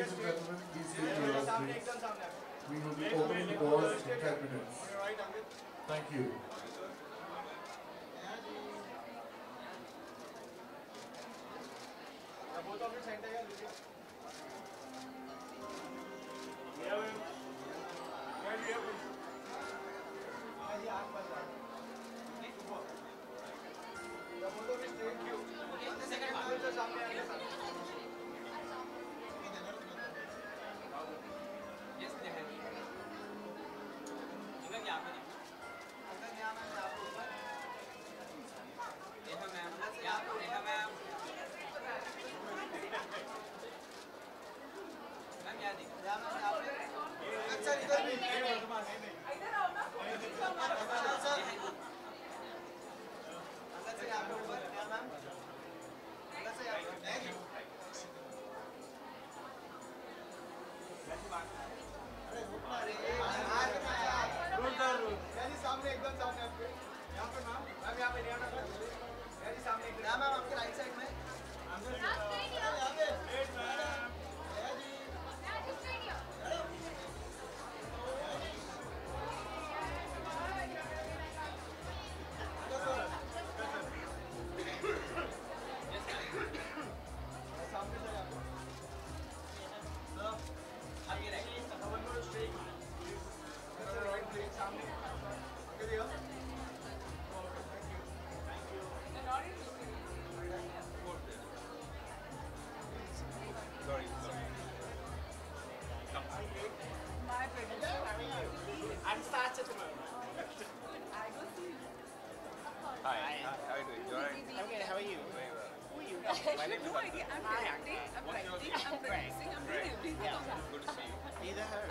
Ladies and gentlemen, please take your seats. We will be opening the doors in 10 minutes. Thank you.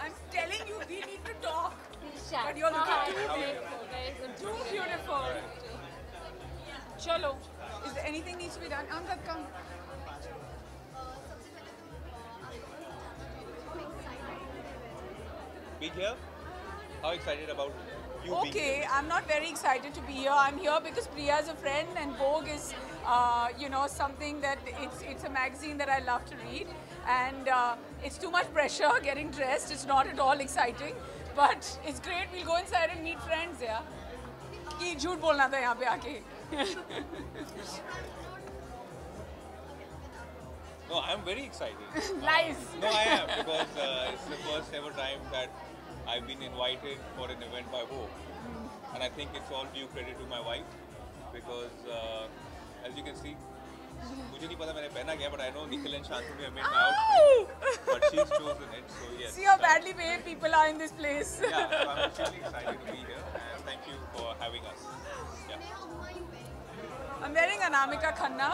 I'm telling you, we need to talk. But you're looking too beautiful. Too beautiful. Chalo. Is there anything needs to be done? Amjad, come. Being here? How excited about you being Okay, here? I'm not very excited to be here. I'm here because Priya is a friend and Vogue is, you know, something that it's a magazine that I love to read. And it's too much pressure getting dressed. It's not at all exciting. But it's great. We'll go inside and meet friends, yeah. कि झूठ बोलना था यहाँ पे आके. No, I'm very excited. Lies. No, I am because it's the first ever time that I've been invited for an event by Vogue. And I think it's all due credit to my wife because as you can see, मुझे नहीं पता मैंने पहना क्या, but I know Nikhil and Shantanu have made my outfit, but she's chosen it, so yes. See how badly paid people are in this place. Yeah, so I'm extremely excited to be here and thank you for having us. Yeah. I'm wearing Anamika Khanna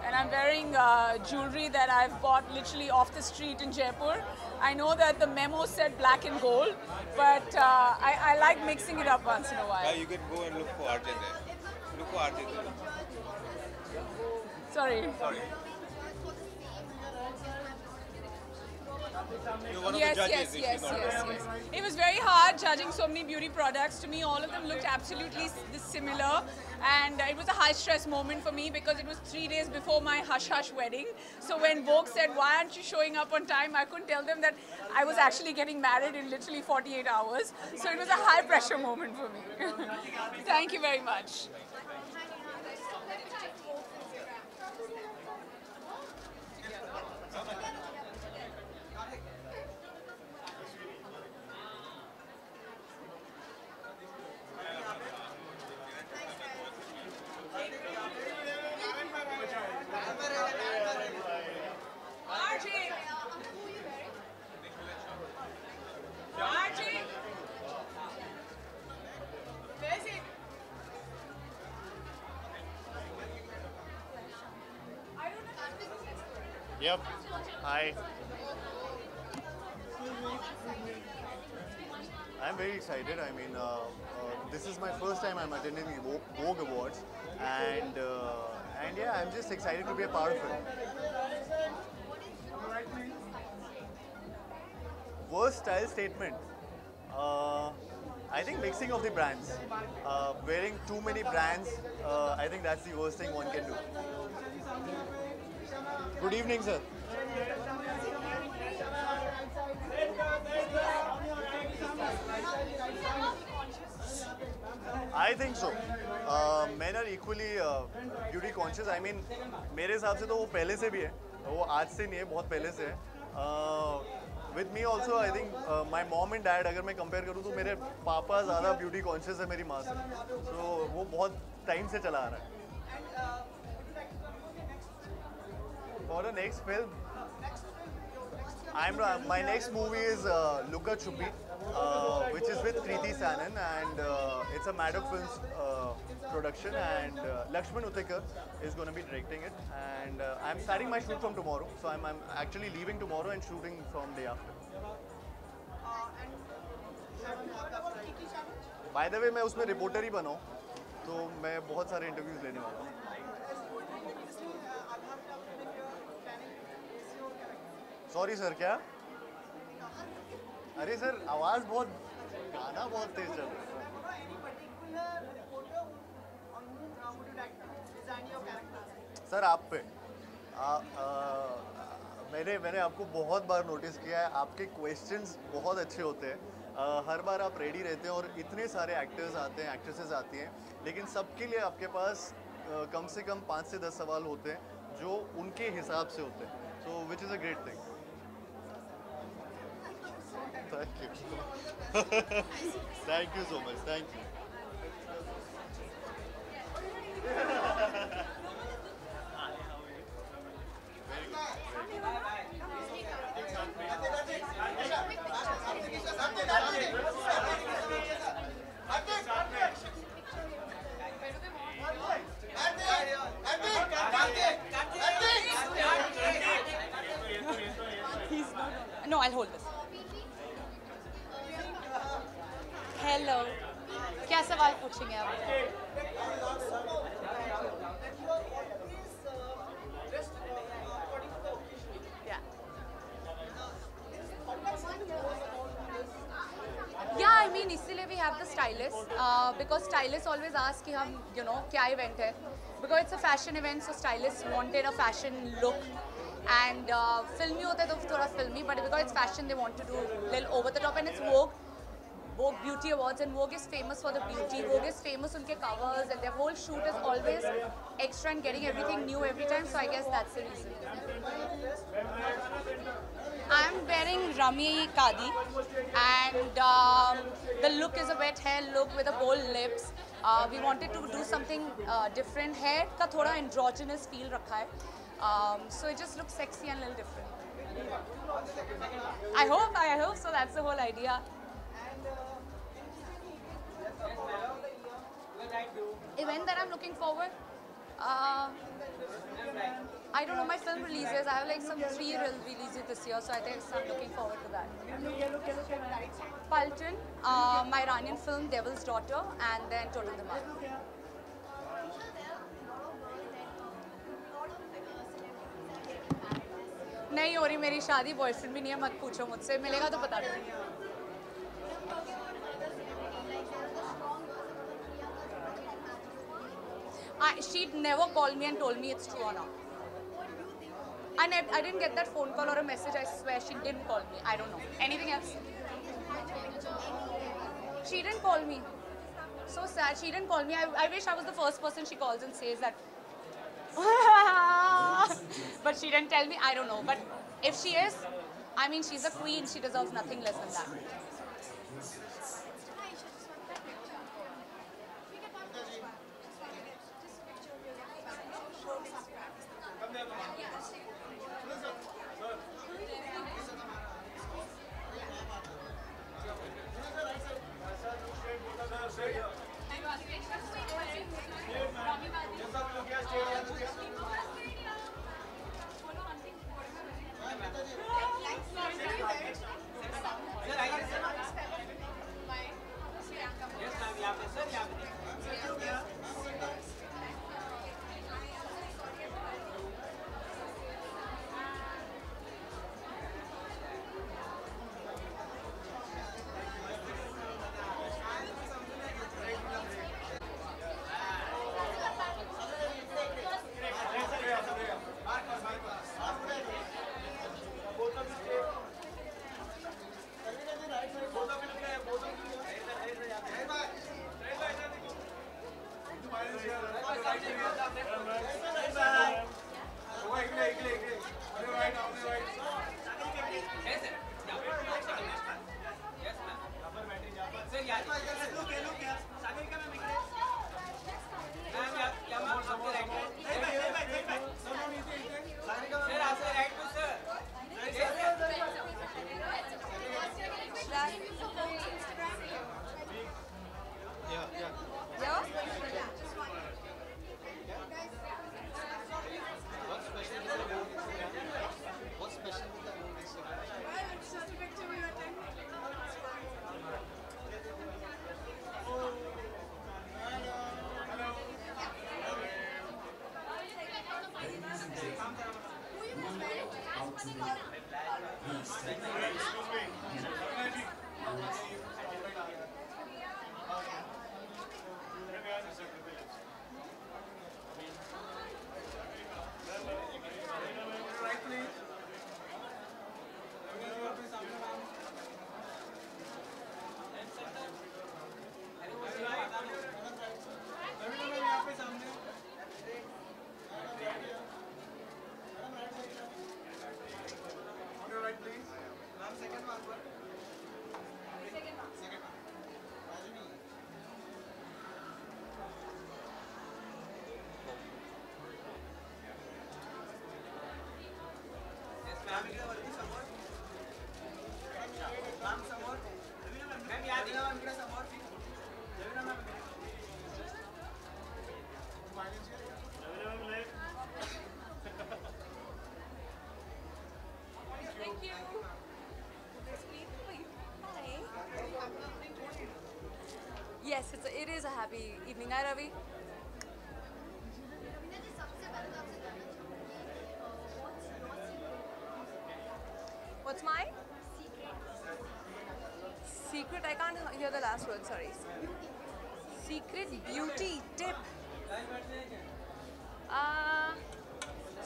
and I'm wearing jewelry that I've bought literally off the street in Jaipur. I know that the memo said black and gold, but I like mixing it up once in a while. Yeah, you can go and look for Arjun there. Look for Arjun there. Sorry. Sorry. You're one Yes, of the judges. yes, if yes, you're not yes, wrong. yes. It was very hard judging so many beauty products. To me, all of them looked absolutely similar. And it was a high stress moment for me because it was 3 days before my hush-hush wedding. So when Vogue said, why aren't you showing up on time? I couldn't tell them that I was actually getting married in literally 48 hours. So it was a high pressure moment for me. Thank you very much. Yep. Hi. I'm very excited. I mean, this is my first time I'm attending the Vogue Awards, and yeah, I'm just excited to be a part of it. Worst style statement. I think mixing of the brands. Wearing too many brands, I think that's the worst thing one can do. Good evening, sir. think so. Men are equally beauty conscious. I mean, मेरे हिसाब से तो वो पहले से भी है, वो आज से नहीं है, बहुत पहले से है. With me also, I think my mom and dad, अगर मैं compare करूँ तो मेरे पापा ज़्यादा beauty conscious है मेरी माँ से. So वो बहुत टाइम से चला आ रहा है. For the next film, my next movie is Luka Chuppi, which is with Kriti Sanon, and it's a Maddox Films production, and Lakshman Utekar is going to be directing it, and I'm starting my shoot from tomorrow, so I'm actually leaving tomorrow and shooting from day after. By the way, मैं उसमें reporter ही बना हूँ, तो मैं बहुत सारे interviews लेने वाला हूँ. सॉरी सर, क्या? अरे सर, आवाज़ बहुत, गाना बहुत तेज चल रहा है. सर आप पे मैंने आपको बहुत बार नोटिस किया है, आपके क्वेश्चंस बहुत अच्छे होते हैं. हर बार आप रेडी रहते हैं और इतने सारे एक्टर्स आते हैं, एक्ट्रेसेस आती हैं, लेकिन सबके लिए आपके पास कम से कम 5 से 10 सवाल होते हैं जो उनके हिसाब से होते हैं. So which is a great thing. Thank you. Thank you so much. Thank you. No, I'll hold this. Hello, क्या सवाल पूछेंगे आप? Yeah, I mean इसीलिए we have the stylist because stylists always ask कि हम क्या event है, because it's a fashion event, so stylists wanted a fashion look, and filmy होता है तो थोड़ा filmy, but because it's fashion they want to do little over the top, and it's Vogue Beauty Awards, and Vogue is famous for the beauty. Vogue is famous unke covers, and their whole shoot is always extra and getting everything new every time, so I guess that's the reason. I'm wearing Rami Kadi, and the look is a wet hair look with a bold lips. We wanted to do something different. Hair ka thoda androgynous feel rakha hai, so it just looks sexy and a little different. I hope so. That's the whole idea. Event that I'm looking forward, I don't know, my film releases. I have like some 3 releases this year, so I think I'm looking forward to that. Paltan, my Iranian film Devil's Daughter, and then Total Dhiman. नहीं हो रही मेरी शादी, boyfriend भी नहीं है, मत पूछो मुझसे, मिलेगा तो बता दूँगी. She'd never called me and told me it's true or not. I didn't get that phone call or a message. I swear she didn't call me. I don't know. Anything else? She didn't call me. So sad. She didn't call me. I wish I was the first person she calls and says that. But she didn't tell me. I don't know. But if she is, I mean, she's a queen. She deserves nothing less than that. that? Yeah? Ladies and gentlemen, out to the Thank you. Hi. Yes, it is a happy evening. Hi, Ravi. What's my secret? I can't hear the last word. Sorry. Secret beauty tip.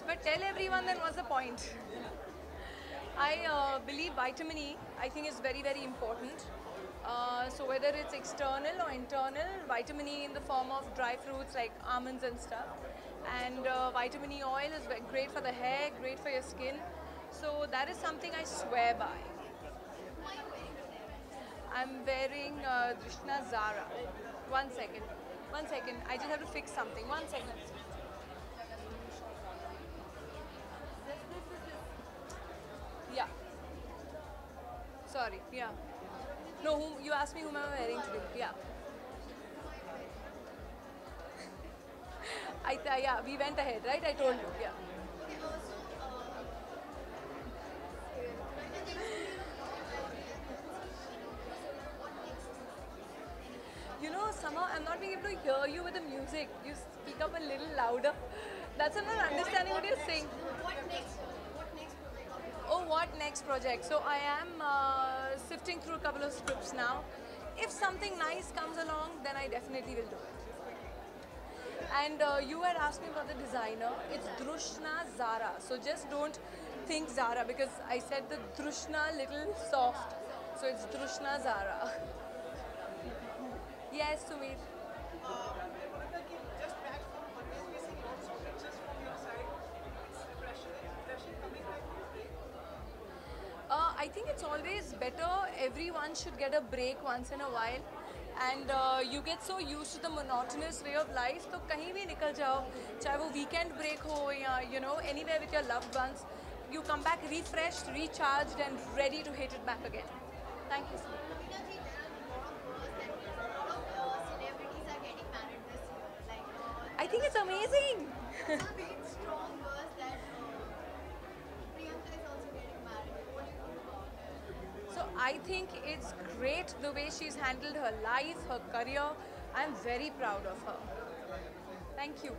But tell everyone, then what's the point? I believe vitamin E, I think, is very, very important. So whether it's external or internal, vitamin E in the form of dry fruits like almonds and stuff. And vitamin E oil is great for the hair, great for your skin. So that is something I swear by. I'm wearing Drishna Zara. 1 second. 1 second. I just have to fix something. 1 second. Yeah. Sorry. Yeah. No, you asked me whom am I wearing today. Yeah. Yeah, we went ahead, right? I told you. Yeah. You know, somehow I'm not being able to hear you with the music. You speak up a little louder. That's why I'm not understanding what you're saying. Oh, what next project? So I am sifting through a couple of scripts now. If something nice comes along, then I definitely will do it. And you had asked me about the designer. It's Drishna Zara. So just don't think Zara because I said the Drishna little soft. So it's Drishna Zara. Yes, Sumit. I think it's always better. Everyone should get a break once in a while. And you get so used to the monotonous way of life. So kahin bhi nikal jao, chahe wo weekend break ho ya, you know, anywhere with your loved ones. You come back refreshed, recharged and ready to hit it back again. Thank you, Sumit. I think it's amazing. So I think it's great the way she's handled her life, her career. I'm very proud of her. Thank you.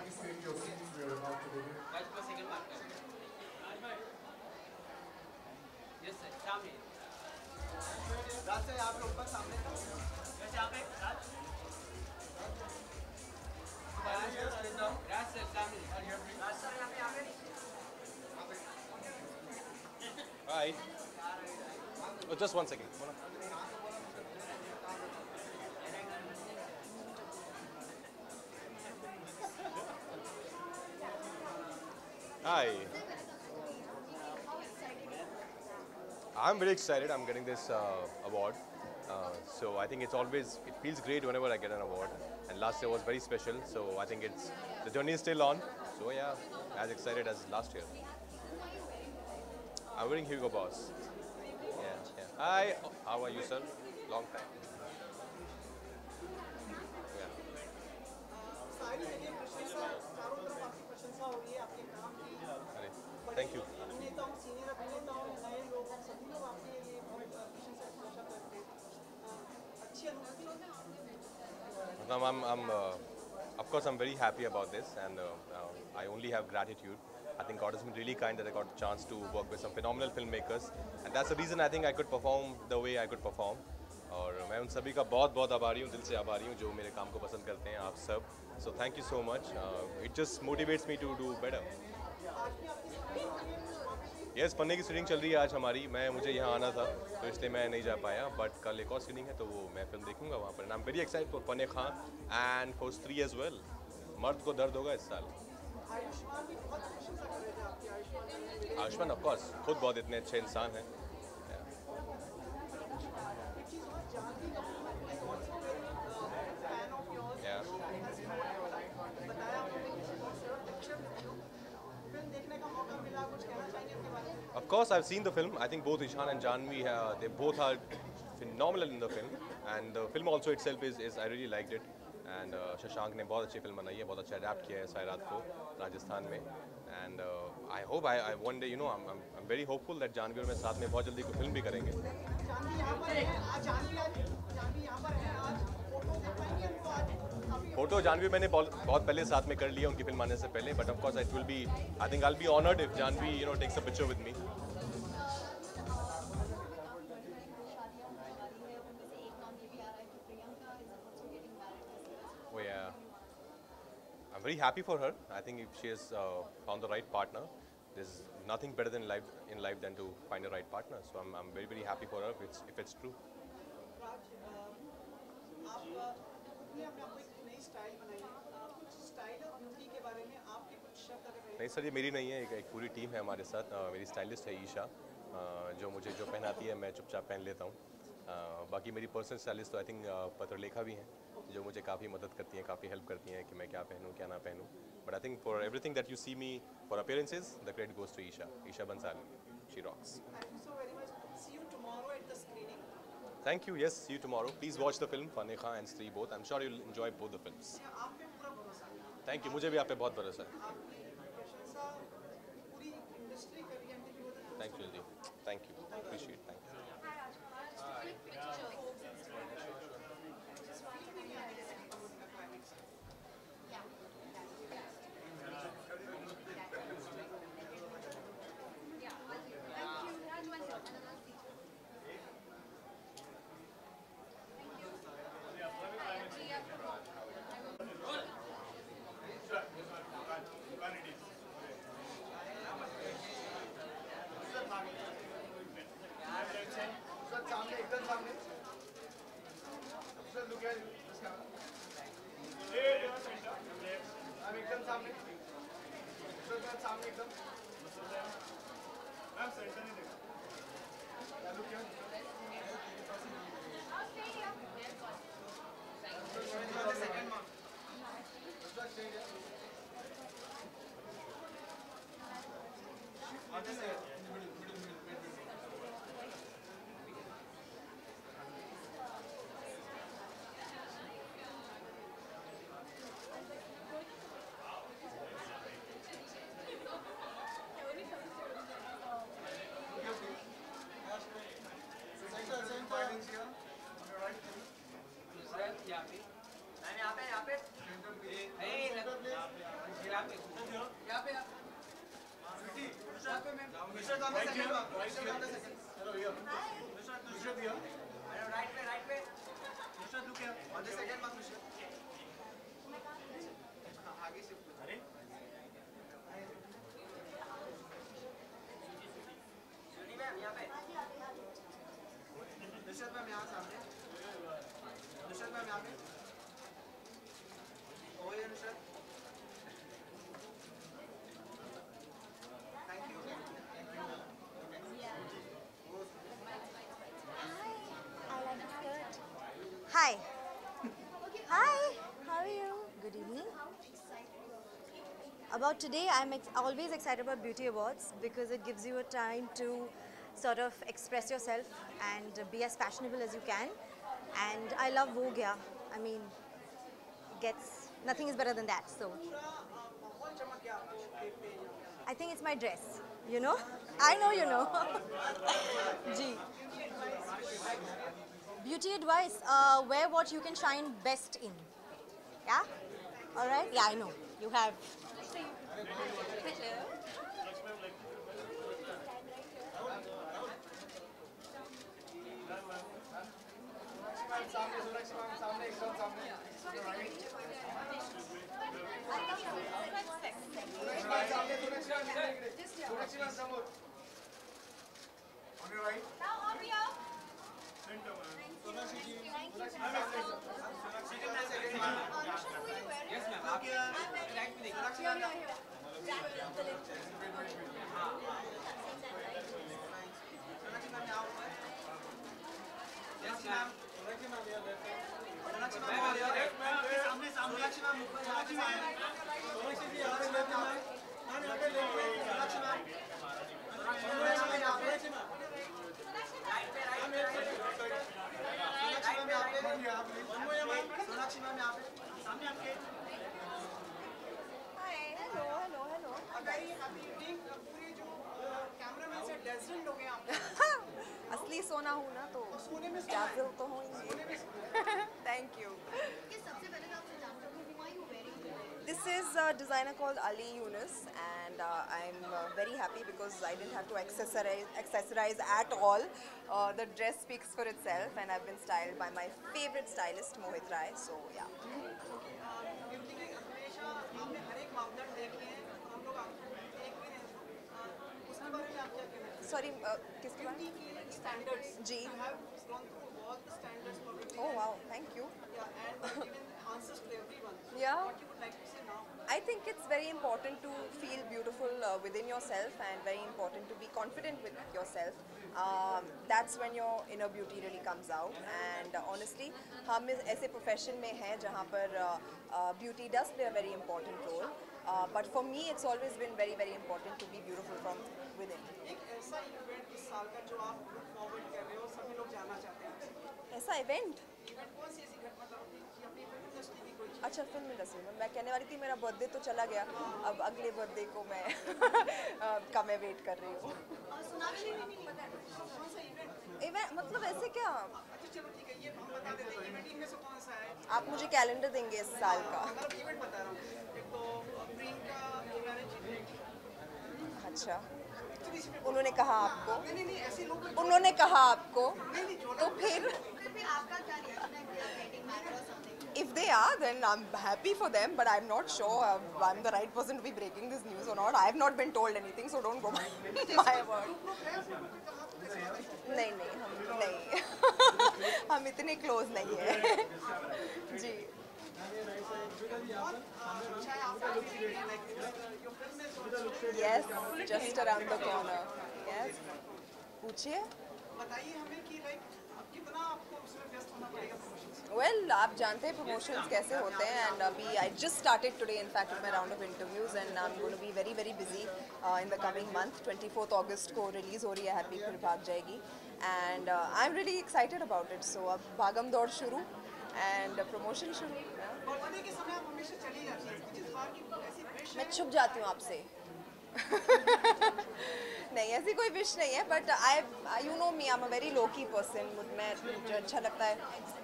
Please take your seats. We are about to begin. Hi. Oh, just 1 second. Hi. I'm very excited. I'm getting this award. So I think it feels great whenever I get an award. And last year was very special. So I think the journey is still on. So yeah, as excited as last year. I'm wearing Hugo Boss. Yeah. Hi. How are you, sir? Long time. Yeah. Thank you. Of course, I'm very happy about this, and I only have gratitude. I think God has been really kind that I got the chance to work with some phenomenal filmmakers, and that's the reason I think I could perform the way I could perform. और मैं उन सभी का बहुत बहुत आभारी हूँ, दिल से आभारी हूँ जो मेरे काम को पसंद करते हैं आप सब. So thank you so much. It just motivates me to do better. Yes, पन्ने की स्क्रीनिंग चल रही है आज हमारी. मुझे यहाँ आना था तो इसलिए मैं नहीं जा पाया, बट कल एक और स्क्रीनिंग है तो वो मैं फिल्म देखूंगा वहाँ पर. I'm very excited for पन्ने खां and for Stree as well. मर्द को दर्द होगा इस साल. आयुष्मान ऑफ कोर्स खुद बहुत इतने अच्छे इंसान हैं. Of course, I've seen the film. I think both Ishaan and Janvi, they both are phenomenal in the film, and the film also itself is I really liked it. And Shashank ने बहुत अच्छी film बनाई है, बहुत अच्छा adapt किया है सायरात को राजस्थान में. And I hope I one day, I'm very hopeful that Janvi और मैं साथ में बहुत जल्दी कोई फिल्म भी करेंगे. फोटो जानवी मैंने बहुत पहले साथ में कर लिया उनकी फिल्म आने से पहले, but of course I think I'll be honored if Janhvi takes a picture with me. Oh yeah, I'm very happy for her. I think if she has found the right partner, there's nothing better than in life than to find a right partner. So I'm very very happy for her if it's true. नहीं sir, ये मेरी नहीं है, एक पूरी team है हमारे साथ. मेरी स्टाइलिस्ट है ईशा, जो मुझे जो पहनाती है मैं चुपचाप पहन लेता हूँ. बाकी मेरी पर्सनल स्टाइलिस्ट तो आई थिंक पत्रलेखा भी हैं, जो मुझे काफ़ी मदद करती हैं, काफ़ी हेल्प करती हैं कि मैं क्या पहनूँ क्या ना पहनूँ. But I think for everything that you see me for appearances the credit goes to Isha Bhansali. She rocks. Thank you. Yes, see you tomorrow. Please watch the film Pannne Khan and Stree both. I'm sure you'll enjoy both the films. Thank you. मुझे भी आप पे बहुत भरोसा है. Thank you, Ji. Thank you. Appreciate it. Thank you. Hi. Hi. How are you? Good evening. About today, I'm always excited about Beauty Awards because it gives you a time to sort of express yourself and be as fashionable as you can. And I love Vogue, yeah. I mean, nothing is better than that. So I think it's my dress, you know? I know you know. Gee. Beauty advice, wear what you can shine best in. Yeah? All right? Yeah, I know. You have. Hello. On your right. असली सोना हूँ ना तो dazzle तो हूँ Thank you. This is a designer called Ali Yunus, and I'm very happy because I didn't have to accessorize at all. The dress speaks for itself, and I've been styled by my favorite stylist Mohit Rai. So yeah. Sorry, किसके बारे में? Standards. Ji. You have gone through all the standards for beauty. Oh wow, thank you. Yeah, and given answers to everyone. Yeah. What you would like to say now? I think it's very important to feel beautiful within yourself, and very important to be confident with yourself. That's when your inner beauty really comes out. And honestly, हम ऐसे profession में हैं जहाँ पर beauty does play a very important role. But for me, it's always been very, very important to be beautiful from within. एक ऐसा event इस साल का जो आप look forward कर रहे हो, सभी लोग जाना चाहते हैं। ऐसा event? Event कौन सी ऐसी घटना अपनी film industry की कोई? अच्छा film industry में मैं कहने वाली थी मेरा birthday तो चला गया, अब अगले birthday को मैं का मैं wait कर रही हूँ। सोनाक्षी नहीं पता कौन सा event मतलब ऐसे क्या? अच्छा चलो ठीक है ये हम बता देते हैं event इनमें से कौन सा है? आप मुझे calendar देंगे इस साल का? मतलब event बता रहा हूँ। एक तो प्रियंका की marriage। अच्छा उन्होंने कहा आपको? नहीं ऐसे लोग उन्होंने कहा आपको? तो फिर आपका क्या रिएक्शन है कि आप getting married or something? If they are, then I'm happy for them, but I'm not sure I'm the right person to be breaking this news or not. I have not been told anything, so don't go by my word. नहीं हम नहीं हम इतने close नहीं हैं जी Yes, just around the corner. Yes. पूछिए. बताइए हमें कि कितना आपको उसमें व्यस्त होना पड़ेगा promotions? Well, आप जानते हैं promotions कैसे होते हैं and अभी I just started today in fact with my round of interviews and I'm going to be very busy in the coming month. 24th August को release हो रही है Happy फिर भाग जाएगी and I'm really excited about it. So अब भागम दौड़ शुरू and promotion शुरू. बर्थडे के समय आप हमेशा चली जाती हैं. कुछ इस बार की ऐसी विश मैं छुप जाती हूँ आपसे. नहीं ऐसी कोई विश नहीं है but I you know me I am a very low की पर्सन. मुझे अच्छा लगता है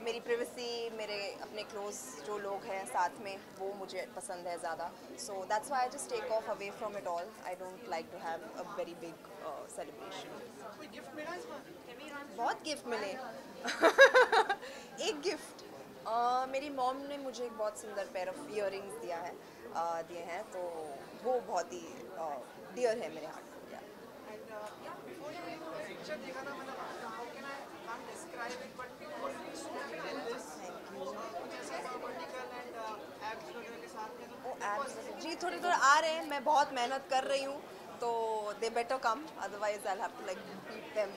मेरी प्राइवेसी मेरे अपने क्लोज जो लोग हैं साथ में वो मुझे पसंद है ज़्यादा. So that's why I just take off away from it all. I don't like to have a very big celebration. कोई गिफ्ट मिला इस बार? बहुत गिफ्ट मिले. एक गिफ्ट मेरी मॉम ने मुझे एक बहुत सुंदर पेयर ऑफ इयररिंग्स दिए हैं तो वो बहुत ही डियर है मेरे हार्ट को. जी थोड़े आ रहे हैं. मैं बहुत मेहनत कर रही हूँ तो they better come otherwise I have to like beat them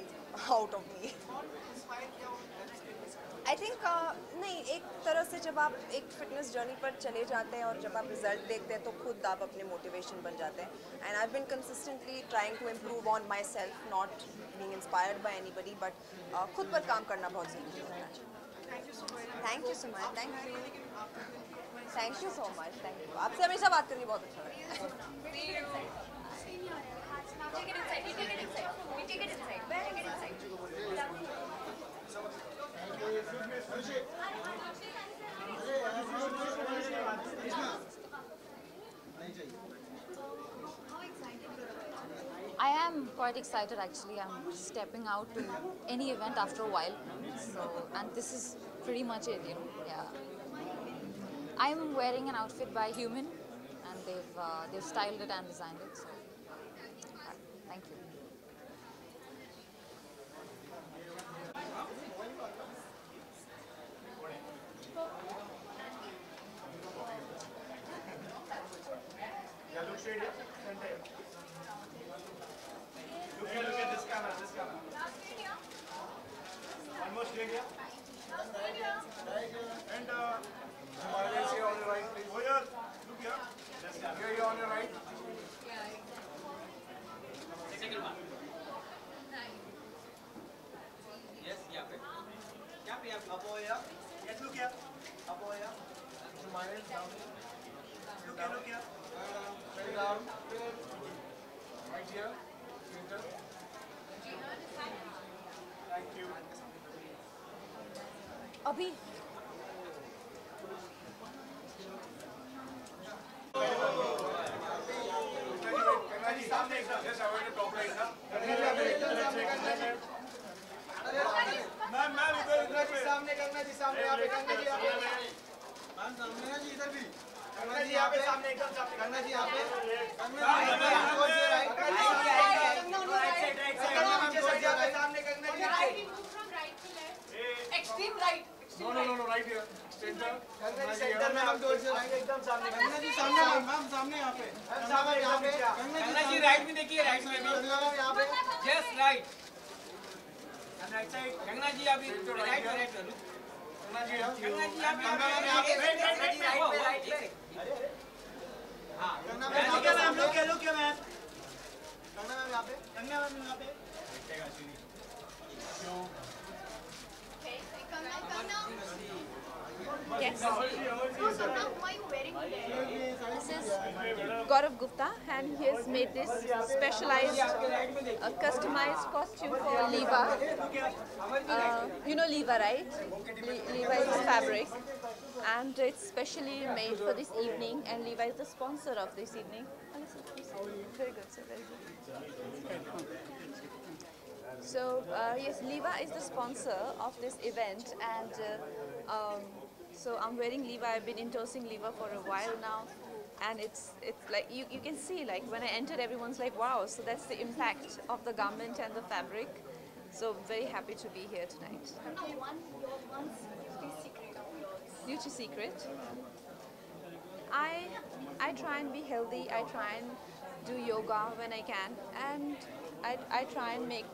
out of me. I think नहीं एक तरह से जब आप एक फिटनेस जर्नी पर चले जाते हैं और जब आप रिजल्ट देखते हैं तो खुद आप अपने मोटिवेशन बन जाते हैं. And I been consistently trying to improve on myself not being inspired by anybody but खुद पर काम करना बहुत ज़रूरी होता है. Thank you so much. Thank you so much. Thank you. आपसे हमेशा बात करनी बहुत अच्छा लगा. I am quite excited actually. I'm stepping out to any event after a while. So, and this is pretty much it, you know. Yeah. I'm wearing an outfit by Human, and they've styled it and designed it. So, thank you. Look at this camera, One more straight here. And Himalayas here on your right, please. Oh yeah, look here. Here you're on your right. Second one. Yes, यहाँ पे. Up over here. Yes, look here. Up over here. Himalayas down. Look here. Very down. Right here. Thank you. अभी सामने एकदम. Yes, I want to top right now. Ma'am इधर सामने गंगा जी सामने यहाँ पे गंगा जी मैम सामने जी इधर भी गंगा जी यहाँ पे सामने एकदम सामने गंगा जी यहाँ पे सामने Ganga ji extreme right. No, right here. Center. Ganga ji centre में हम दो से राइट एकदम सामने. गंगा जी सामने मैम सामने यहाँ पे. सामने यहाँ पे. गंगा जी राइट में देखिए राइट में भी. यहाँ पे. Yes right. Right side. Ganga ji अभी राइट में. गंगा जी यहाँ पे. राइट पे. हाँ. गंगा मैम लोग क्या मैम. गंगा मैम यहाँ पे. गंगा मैम यहाँ पे. Yes. So, Sapna, who are you wearing today? This is Gaurav Gupta, and he has made this specialized, customized costume for Liva. You know Liva, right? Liva is a fabric, and it's specially made for this evening. And Liva is the sponsor of this evening. Very good, sir. Very good. So yes, Liva is the sponsor of this event, and so I'm wearing Liva. I've been endorsing Liva for a while now, and it's like you can see, like when I entered, everyone's like, wow. So that's the impact of the garment and the fabric. So very happy to be here tonight. Beauty secret. I try and be healthy. I try and do yoga when I can, and I try and make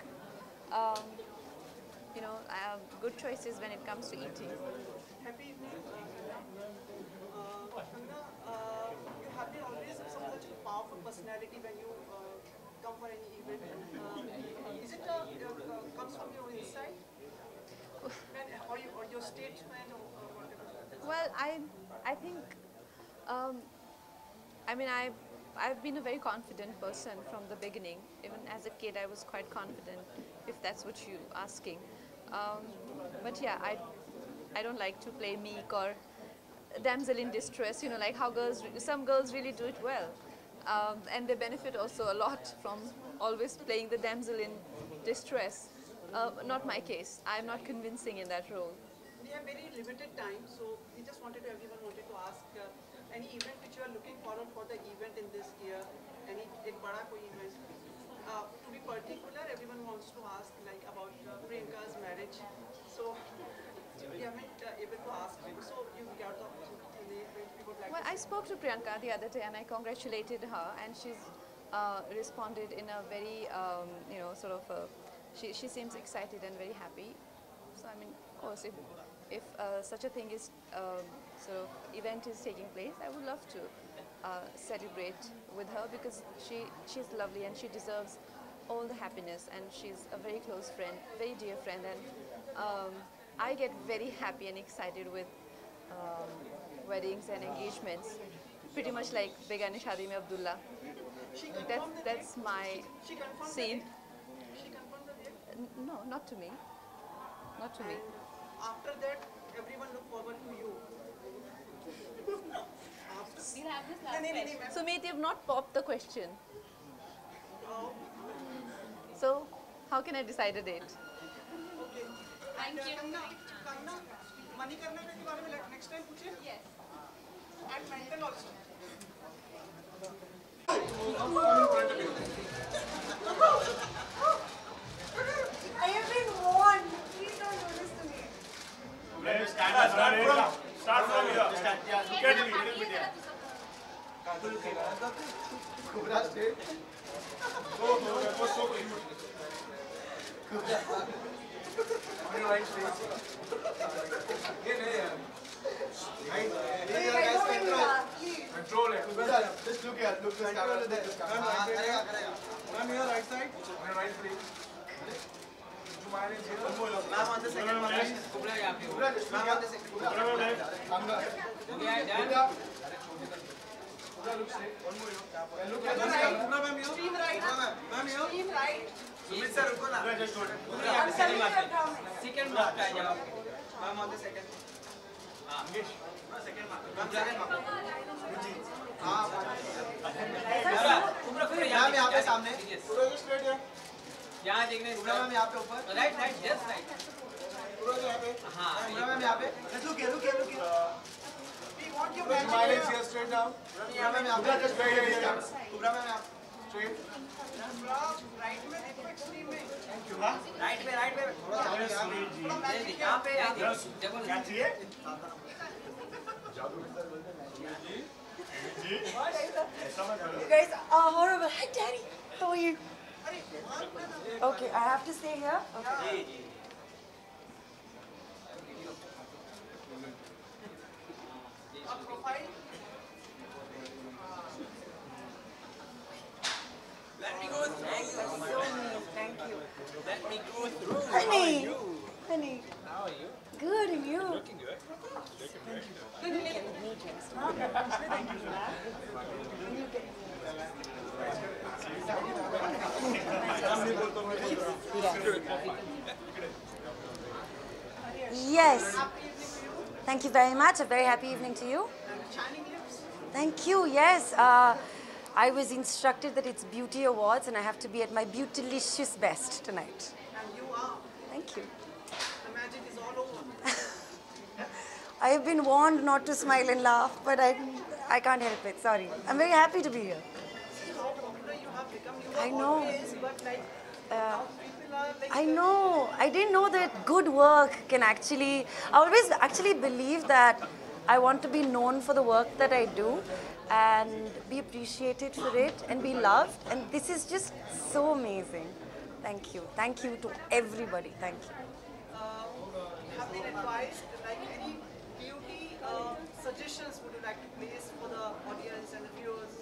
good choices when it comes to eating. Happy evening. Kangana, you have been always such a powerful personality when you come for any event. Is it comes from your inside? Or your statesman or whatever? Well, I think I've been a very confident person from the beginning. Even as a kid, I was quite confident, if that's what you're asking. But yeah, I don't like to play meek or damsel in distress, like how some girls really do it well. And they benefit also a lot from always playing the damsel in distress. Not my case. I'm not convincing in that role. We have very limited time, so everyone wanted to ask any event which you are looking forward for the event in this year, any bada koi event. To be particular, everyone wants to ask about Priyanka's marriage. So we haven't able to ask him. So you got the opportunity. Well, I spoke to Priyanka the other day and I congratulated her, and she's responded in a very she seems excited and very happy. So I mean, of course, if such a thing is event is taking place, I would love to celebrate with her, because she's lovely and she deserves all the happiness, and she's a very close friend, very dear friend, and I get very happy and excited with weddings and engagements, pretty much like Begane Shadi Mein Abdullah. That's my scene. She confirmed the date? No, not to me. Not to me. After that, everyone look forward to you. Sumit, you've not popped the question. So, how can I decide a date? Okay. Thank you. Kangana, money करने के बारे में next time पूछे? Yes. And mental also. I have been warned. Please don't do this to me. Start from here. Look at me, little bit here. Kubra state. That was so cute. On your right face. Control it. Just look here. Look this camera. Ma'am, your right side. On your right face. Ma'am, on the second one. Kubra, ma'am, on the second one. Kubra, ma'am. Kubra, look straight. One more. Look at this camera. Kubra, ma'am, here. Stream right. Ma'am, here. Stream right. Sumit sir, रुको ना. Just hold it. Second mark आ जाओ. Ma'am, on the second. English. Second mark. Second mark. हाँ. Ma'am यहाँ पे सामने. पूरा just straight है. यहाँ देखने. पूरा मैम यहाँ पे ऊपर. Right, just right. पूरा यहाँ पे. हाँ. पूरा मैम यहाँ पे. Just look here. We want your smile here straight down. पूरा मैम यहाँ पे. Just right here. पूरा मैम यहाँ. Straight. Right में देखो extreme में. Thank you. Right में. यहाँ पे. क्या चाहिए? You guys are horrible. Hi, Daddy. How are you? Okay, I have to stay here. Okay. Let me go through. Thank you. Let me go through. Honey. Honey. How are you? Good, and you? Looking good. Looking very good. Yes. Thank you very much. A very happy evening to you. Thank you. Yes. I was instructed that it's Beauty Awards and I have to be at my beautilicious best tonight. And you are. Thank you. The magic is all over. I have been warned not to smile and laugh, but I can't help it. Sorry. I'm very happy to be here. See how popular you have become. You I know. Always, but now people I know. I didn't know that good work can actually... I always actually believe that I want to be known for the work that I do and be appreciated for it and be loved. And this is just so amazing. Thank you. Thank you to everybody. Thank you. Have been advised, like any beauty suggestions would you like to place for the audience and the viewers?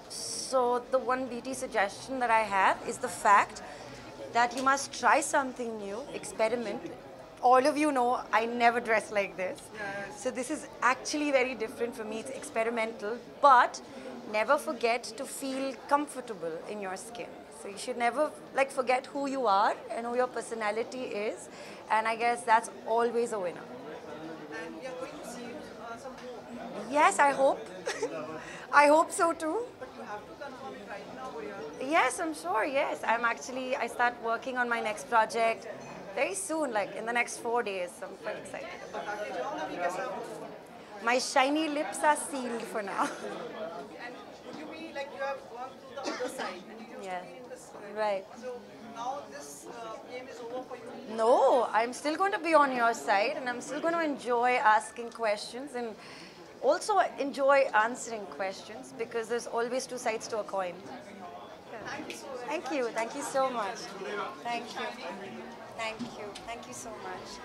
So the one beauty suggestion that I have is the fact that you must try something new, experiment. All of you know I never dress like this. Yes. So this is actually very different for me. It's experimental, but never forget to feel comfortable in your skin. So you should never forget who you are and who your personality is. And I guess that's always a winner. And we are going to see some more. Yes, I hope. I hope so too. But you have to confirm it right now, Bhoya. Yes, I'm sure, yes. I start working on my next project very soon, like in the next 4 days. So I'm quite excited about it. My shiny lips are sealed for now. And would you be like you have gone to the other side and you used to be in this side. Right. So now this game is over for you? No, I'm still going to be on your side and I'm still going to enjoy asking questions and also enjoy answering questions because there's always two sides to a coin. Thank you. Thank you so much. Thank you. Thank you. Thank you so much.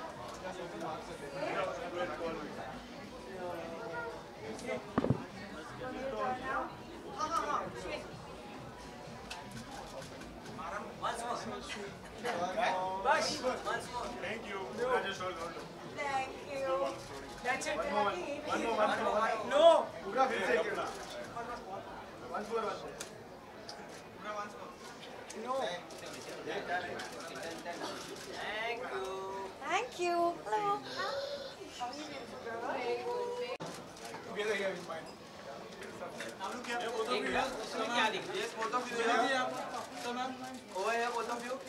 Thank you. Thank you. That's it. One more. No. Pura फिर से खेलना. Once more. No. Thank you. Hello. Together here with mine.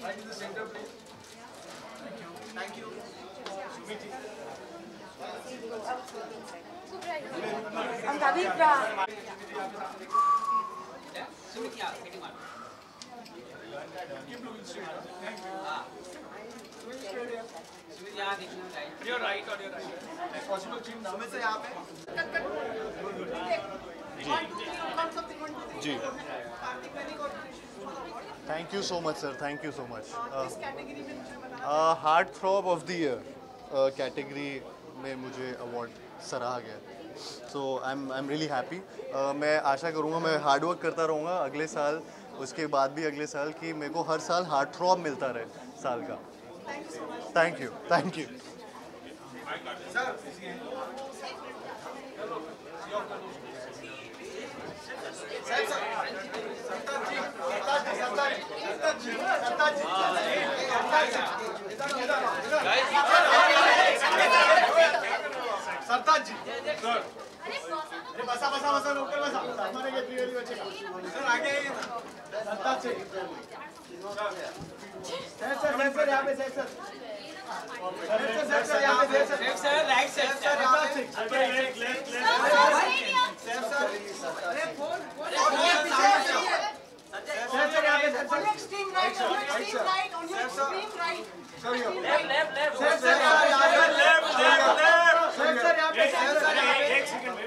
Right in the center, please. Thank you. Sumiti. I'm Kavitra. Keep looking straight. Thank you. Your right or your right? Possible chin down. Ji. Thank you so much, sir. Thank you so much. Heart Throb of the Year category में मुझे award सराहा गया. So I'm really happy. मैं आशा करूँगा मैं hard work करता रहूँगा अगले साल उसके बाद भी अगले साल कि मेरे को हर साल Heart Throb मिलता रहे साल का. Thank you. Thank you. Sir. Sartaj ji sir अरे बसा ऊपर बसा हमारे ये प्रियली बचेगा सर आगे आइए सरताज जी सर यहाँ पे सर सर यहाँ पे सर राइट सर अरे फोन सर यहाँ पे sir Extreme right, on your extreme right. Sir Left. Sir यहाँ पे एक सेकंड में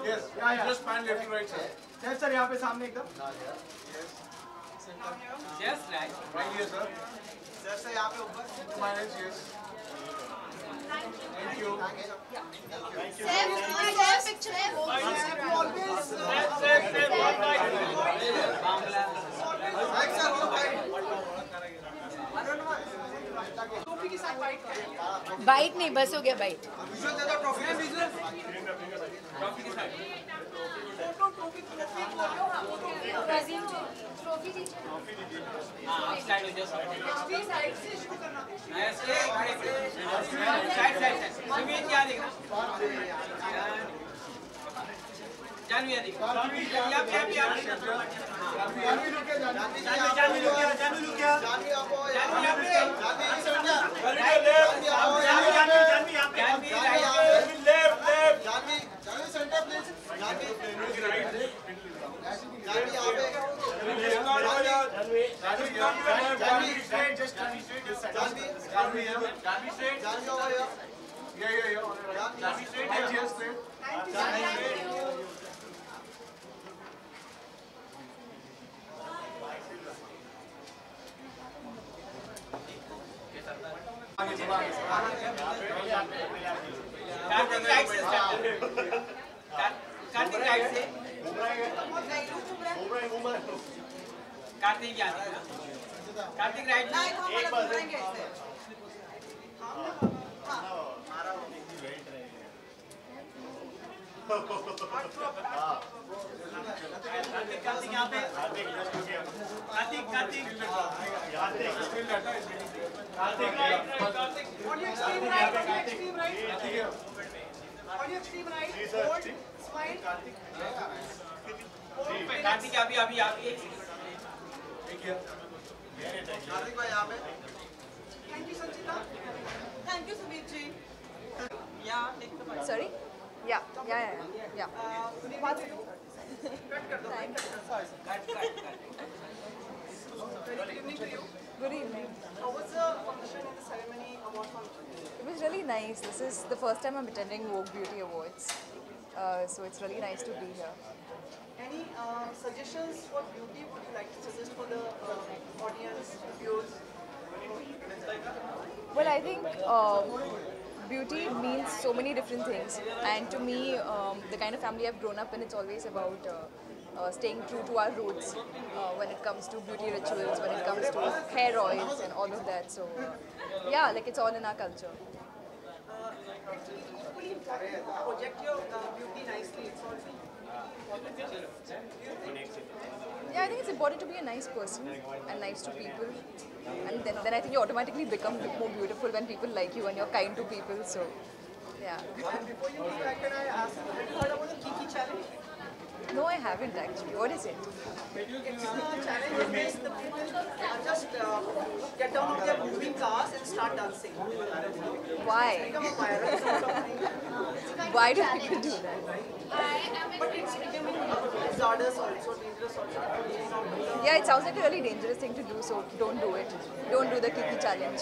Yes, just pan left to right, sir. Sir, यहाँ पे सामने एकदम. Yes, right. Right here, sir. Sir, यहाँ पे ऊपर. To my hands, yes. Thank you. Thank you. Save picture. Always. Right, sir. टोपी के साथ बाइट करें. बाइट नहीं बस हो गया बाइट. विजुअल दे दो ट्रॉफी में विजुअल. ट्रॉफी के साथ. टोपी ट्रॉफी दीजिए. हाँ, आप स्लाइड हो जाओ. एक्सट्रीम साइड से शुरू करना. साइड. सुमित क्या देखना? जानवी या देखना. जानवी लुक क्या जानवी लुक क्या? कार्तिक राइट ना एक बार कार्तिक यहाँ पे कार्तिक अभी कार्तिक भाई यहाँ पे thank you Sanchita thank you Sumeet ji Sorry? Yeah. Good evening to you. Good evening. How was the function and the ceremony award function? It was really nice. This is the first time I'm attending Vogue Beauty Awards. So it's really nice to be here. Any suggestions for beauty would you like to suggest for the audience, viewers? Well, I think beauty means so many different things, and to me, the kind of family I've grown up in, it's always about staying true to our roots when it comes to beauty rituals, when it comes to hair oils and all of that. So, yeah, like it's all in our culture. It's equally important to project your beauty nicely. It's also Yeah, I think it's important to be a nice person and nice to people, and then I think you automatically become a bit more beautiful when people like you and you're kind to people. So, yeah. Before you leave, can I ask you, have you heard about the Kiki challenge? No, I haven't actually. What is it? It's a challenge in which the people just get down of their moving cars and start dancing. Why? It's become a viral sort of thing. Why do people do that? But it's becoming hazardous also, dangerous also. Yeah, it sounds like a really dangerous thing to do, so don't do it. Don't do the Kiki challenge.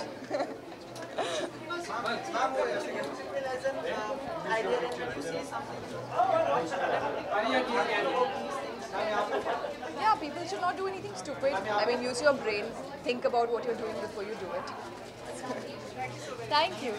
Yeah, people should not do anything stupid. I mean, use your brain, think about what you're doing before you do it. Thank you.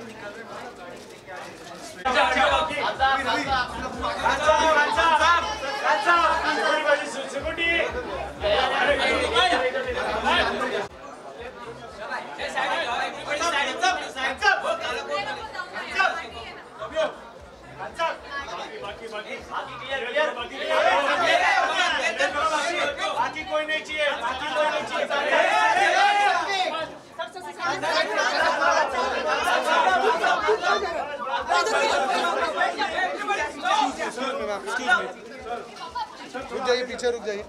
रुक जाइए, पीछे रुक जाइए।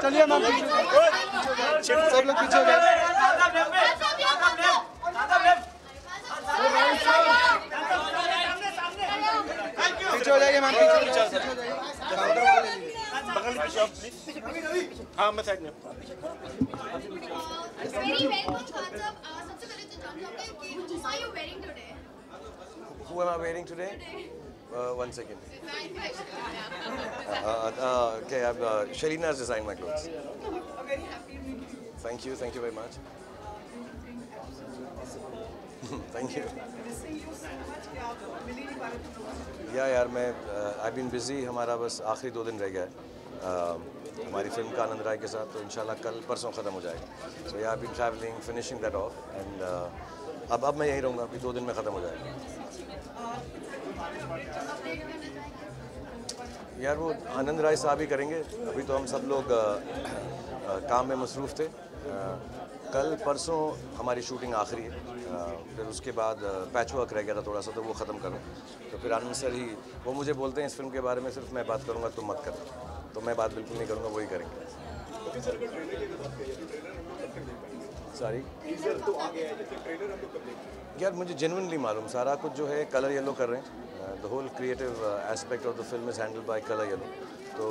चलिए ma'am, सब लोग पीछे हो गए। पीछे हो जाइए मैम, पीछे हो जाइए। बगल में शॉप प्लीज। हाँ, मैं साइड में। Very well, Coach Khan sir. सबसे पहले तो जानना चाहते हैं कि who are you wearing today? Who am I wearing today? 1 second. Okay, Shalina has designed my clothes. Very happy to meet you. Thank you very much. Thank you. Missing you so much कि आप मिल ही नहीं पा रहे थे। या यार मैं I've been busy, हमारा बस आखिरी 2 दिन रह गया है हमारी फिल्म का आनंद राय के साथ, तो इंशाल्लाह कल परसों ख़त्म हो जाएगा। So yeah, I've been traveling, finishing that off, and अब मैं यहीं रहूँगा, अभी 2 दिन में ख़त्म हो जाएगा। यार वो आनंद राय साहब ही करेंगे, अभी तो हम सब लोग काम में मसरूफ़ थे। कल परसों हमारी शूटिंग आखिरी है, फिर उसके बाद पैच वर्क रह गया था थोड़ा सा, तो वो ख़त्म करूँ। तो फिर आनंद सर ही वो मुझे बोलते हैं इस फिल्म के बारे में सिर्फ मैं बात करूँगा, तुम मत कर। तो मैं बात बिल्कुल नहीं करूँगा, वही करेंगे। सॉरी यार, मुझे जेन्युइनली मालूम सारा कुछ जो है कलर येलो कर रहे हैं। The whole creative aspect of the film is handled by Colour Yellow. तो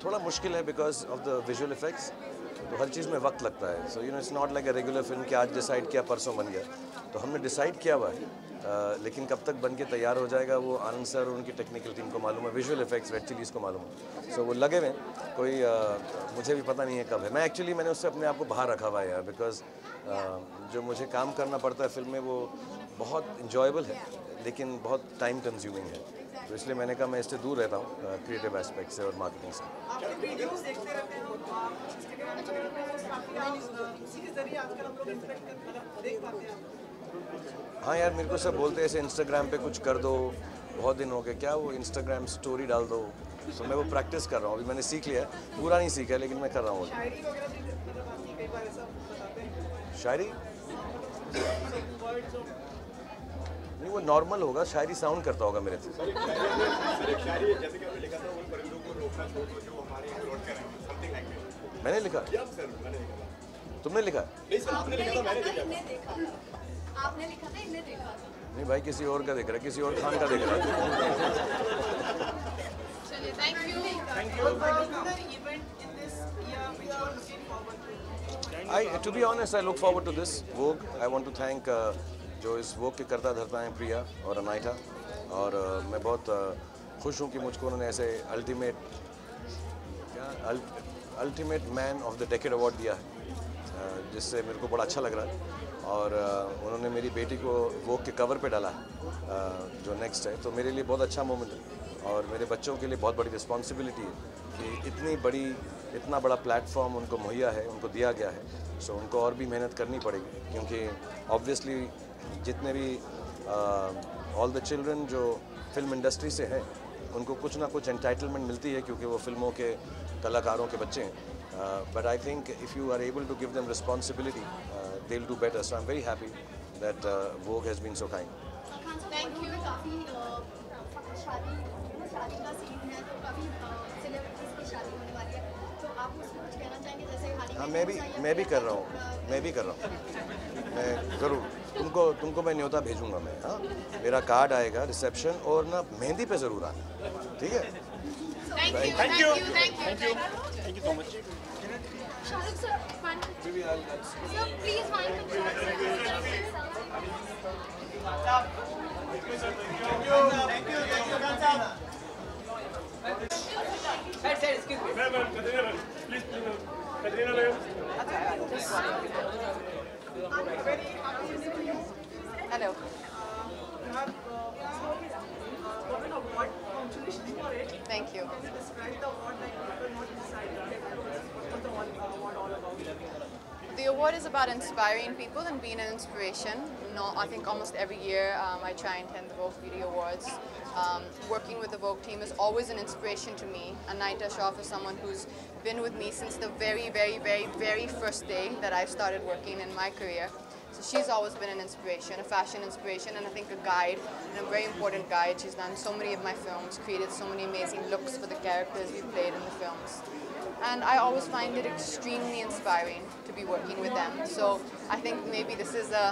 थोड़ा मुश्किल है because of the visual effects, तो हर चीज़ में वक्त लगता है। So you know it's not like a regular film कि आज डिसाइड किया परसों बन गया। तो हमने डिसाइड किया हुआ है, लेकिन कब तक बन के तैयार हो जाएगा वो आनंद सर और उनकी टेक्निकल टीम को मालूम है, विजुअल इफेक्ट्स रेड चिलीज़ को मालूम है। सो वो लगे हुए, कोई मुझे भी पता नहीं है कब है। मैंने उससे अपने आप को बाहर रखा हुआ है यार, बिकॉज जो मुझे काम करना पड़ता है फिल्म में वो बहुत इंजॉयबल है, लेकिन बहुत टाइम कंज्यूमिंग है। तो इसलिए मैंने कहा मैं इससे दूर रहता हूँ क्रिएटिव एस्पेक्ट से और मार्केटिंग से। हाँ यार, मेरे को सब बोलते हैं ऐसे इंस्टाग्राम पे कुछ कर दो, बहुत दिन हो गए, क्या वो इंस्टाग्राम स्टोरी डाल दो। तो मैं वो प्रैक्टिस कर रहा हूँ, अभी मैंने सीख लिया है, पूरा नहीं सीखा है लेकिन मैं कर रहा हूँ। शायरी नहीं, वो नॉर्मल होगा, शायरी साउंड करता होगा मेरे से। मैंने लिखा? तुमने लिखा? नहीं भाई, किसी और का देख रहा है, किसी और खान का देख रहा है। To be honest, I look forward to this Vogue. I want to thank जो इस Vogue के करता धरता हैं प्रिया और अनाइटा, और मैं बहुत खुश हूँ कि मुझको उन्होंने ऐसे ultimate man of the decade award दिया है, जिससे मेरे को बड़ा अच्छा लग रहा है। और उन्होंने मेरी बेटी को Vogue के कवर पे डाला जो नेक्स्ट है, तो मेरे लिए बहुत अच्छा मोमेंट है। और मेरे बच्चों के लिए बहुत बड़ी रिस्पॉन्सिबिलिटी है कि इतना बड़ा प्लेटफॉर्म उनको मुहैया है, उनको दिया गया है। सो उनको और भी मेहनत करनी पड़ेगी, क्योंकि ऑब्वियसली जितने भी ऑल द चिल्ड्रन जो फिल्म इंडस्ट्री से हैं, उनको कुछ ना कुछ एंटाइटलमेंट मिलती है, क्योंकि वो फिल्मों के कलाकारों के बच्चे हैं। But I think if you are able to give them responsibility, they will do better. So I am very happy that Vogue has been so kind. Thank you. काफ़ी शादी का सीन है, तो काफ़ी सेलिब्रिटीज़ की शादी होने वाली है, तो आप उसमें कुछ कहना चाहेंगे? जैसे हाँ, मैं भी कर रहा हूँ, मैं ज़रूर तुमको मैं न्योता भेजूंगा मैं। हाँ, मेरा कार्ड आएगा रिसेप्शन, और ना मेहंदी पे ज़रूर आना, ठीक है? Thank you so much. Shahrukh sir, please Hello. You have got an award. Congratulations for it. Thank you. Can you describe the award, like people not decided what the award all about? The award is about inspiring people and being an inspiration. No, I think almost every year I try and attend the Vogue Beauty Awards. Working with the Vogue team is always an inspiration to me. Anaita Shroff is someone who's been with me since the very first day that I started working in my career. So she's always been an inspiration, a fashion inspiration, and I think a guide, and a very important guide. She's done so many of my films, created so many amazing looks for the characters we played in the films. And I always find it extremely inspiring to be working with them. So I think maybe this is a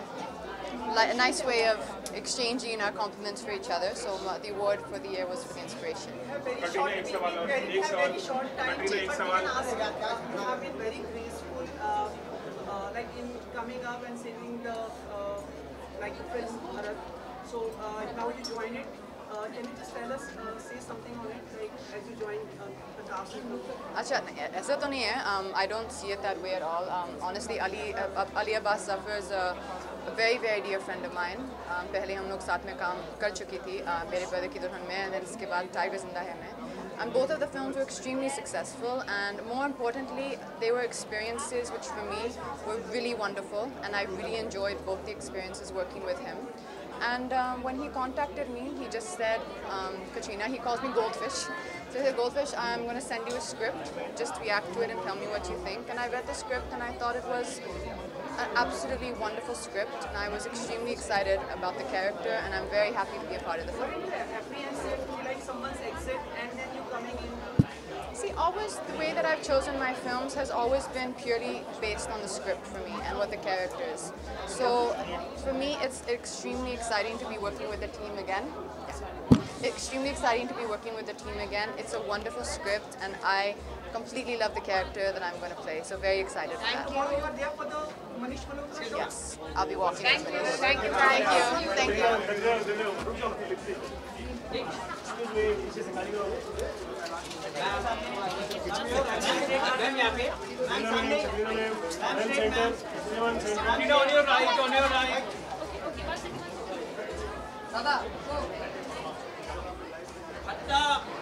nice way of exchanging our compliments for each other. So the award for the year was for the inspiration. Very short time. You have been very graceful, like in coming up and saving the film Bharat. So now you join it. Can you just tell us, say something on it, like as you join the cast? Acha, ऐसा तो नहीं है. I don't see it that way at all. Honestly, Ali Abbas Zafar is a very dear friend of mine. पहले हम लोग साथ में काम कर चुकी थी. मेरे ब्रदर की दुल्हन में, and then इसके बाद टाइगर जिंदा है में. And both of the films were extremely successful, and more importantly, they were experiences which for me were really wonderful, and I really enjoyed both the experiences working with him. And when he contacted me, he just said, Katrina, he calls me Goldfish. So he said, Goldfish, I'm going to send you a script, just react to it and tell me what you think. And I read the script and I thought it was an absolutely wonderful script, and I was extremely excited about the character, and I'm very happy to be a part of the film. Happy and safe, like someone's exit and then you coming in. See, always the way that I've chosen my films has always been purely based on the script for me and what the character is. So for me, it's extremely exciting to be working with the team again. Extremely exciting to be working with the team again. It's a wonderful script, and I completely love the character that I'm going to play. So very excited for that. You are there for the Manish Malhotra show? Yes, I'll be walking. Thank you. Thank you. Thank you. Thank you. On your right, on your right. Dada, go.